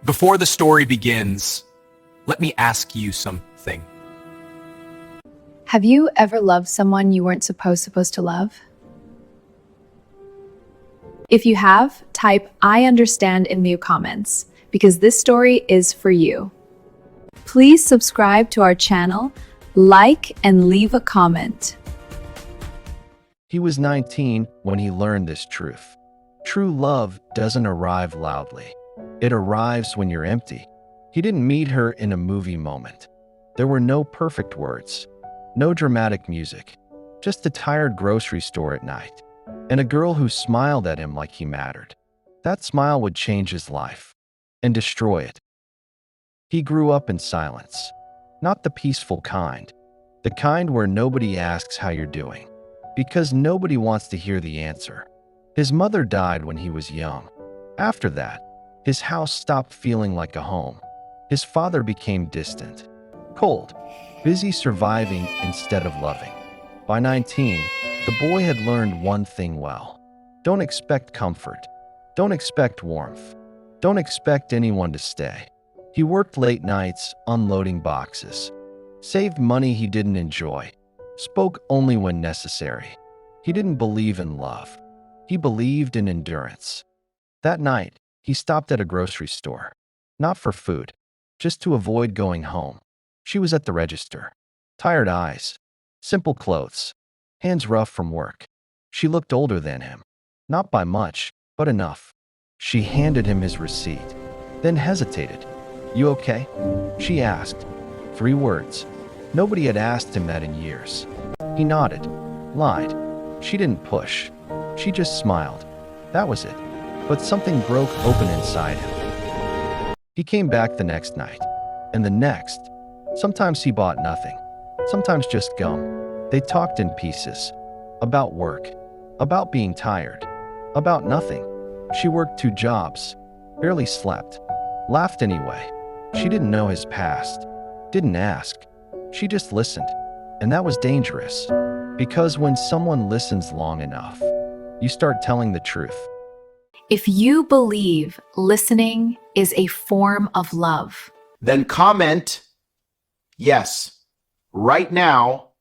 Before the story begins, let me ask you something. Have you ever loved someone you weren't supposed to love? If you have, type I understand in the comments, because this story is for you. Please subscribe to our channel, like, and leave a comment. He was 19 when he learned this truth. True love doesn't arrive loudly. It arrives when you're empty. He didn't meet her in a movie moment. There were no perfect words, no dramatic music, just a tired grocery store at night, and a girl who smiled at him like he mattered. That smile would change his life and destroy it. He grew up in silence, not the peaceful kind, the kind where nobody asks how you're doing, because nobody wants to hear the answer. His mother died when he was young. After that, his house stopped feeling like a home. His father became distant, cold, busy surviving instead of loving. By 19, the boy had learned one thing well. Don't expect comfort. Don't expect warmth. Don't expect anyone to stay. He worked late nights unloading boxes, saved money he didn't enjoy, spoke only when necessary. He didn't believe in love. He believed in endurance. That night, he stopped at a grocery store, not for food, just to avoid going home. She was at the register, tired eyes, simple clothes, hands rough from work. She looked older than him, not by much, but enough. She handed him his receipt, then hesitated. "You okay?" she asked. 3 words. Nobody had asked him that in years. He nodded, lied. She didn't push. She just smiled. That was it. But something broke open inside him. He came back the next night, and the next. Sometimes he bought nothing, sometimes just gum. They talked in pieces, about work, about being tired, about nothing. She worked 2 jobs, barely slept, laughed anyway. She didn't know his past, didn't ask. She just listened, and that was dangerous, because when someone listens long enough, you start telling the truth. If you believe listening is a form of love, Then comment yes, right now.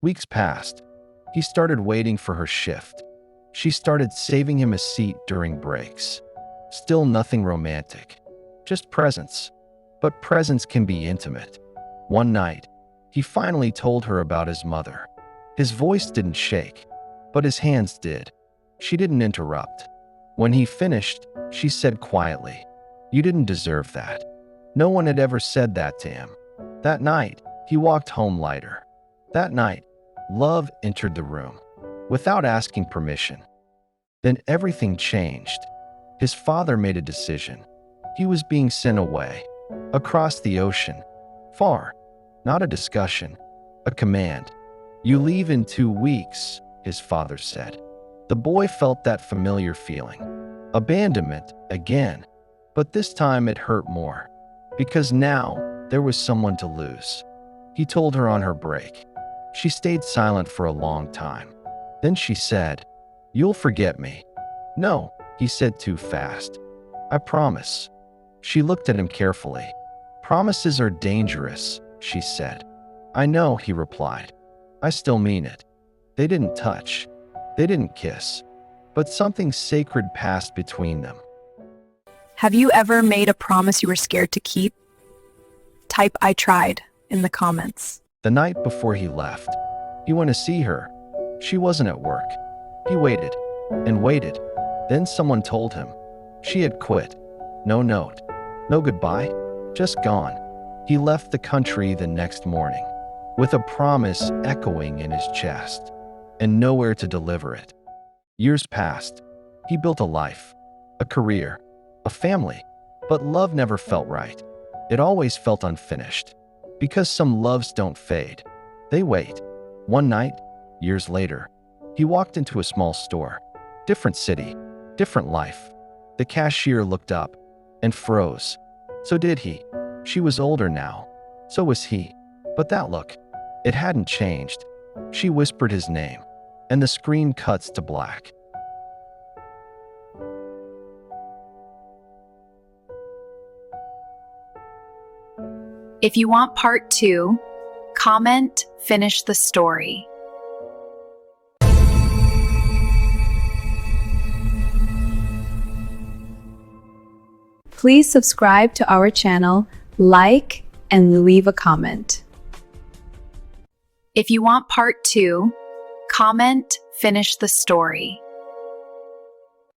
Weeks passed. He started waiting for her shift. She started saving him a seat during breaks. Still nothing romantic, just presence. But presence can be intimate. One night, he finally told her about his mother. His voice didn't shake, but his hands did. She didn't interrupt. When he finished, she said quietly, "You didn't deserve that." No one had ever said that to him. That night, he walked home lighter. That night, love entered the room, without asking permission. Then everything changed. His father made a decision. He was being sent away, across the ocean, far. Not a discussion, a command. "You leave in 2 weeks," his father said. The boy felt that familiar feeling. Abandonment again, but this time it hurt more, because now there was someone to lose. He told her on her break. She stayed silent for a long time. Then she said, "You'll forget me." "No," he said too fast. "I promise." She looked at him carefully. "Promises are dangerous," she said. "I know," he replied. "I still mean it." They didn't touch. They didn't kiss. But something sacred passed between them. have you ever made a promise you were scared to keep? Type I tried in the comments. The night before he left, he went to see her. She wasn't at work. He waited and waited. Then someone told him she had quit. No note, no goodbye, just gone. He left the country the next morning, with a promise echoing in his chest, and nowhere to deliver it. Years passed. He built a life, a career, a family, but love never felt right. It always felt unfinished, because some loves don't fade. They wait. One night, years later, he walked into a small store. Different city, different life. The cashier looked up and froze. So did he. She was older now. So was he. But that look, it hadn't changed. She whispered his name, and the screen cuts to black. If you want part 2, comment, finish the story. Please subscribe to our channel, like, and leave a comment. If you want part 2, comment, finish the story.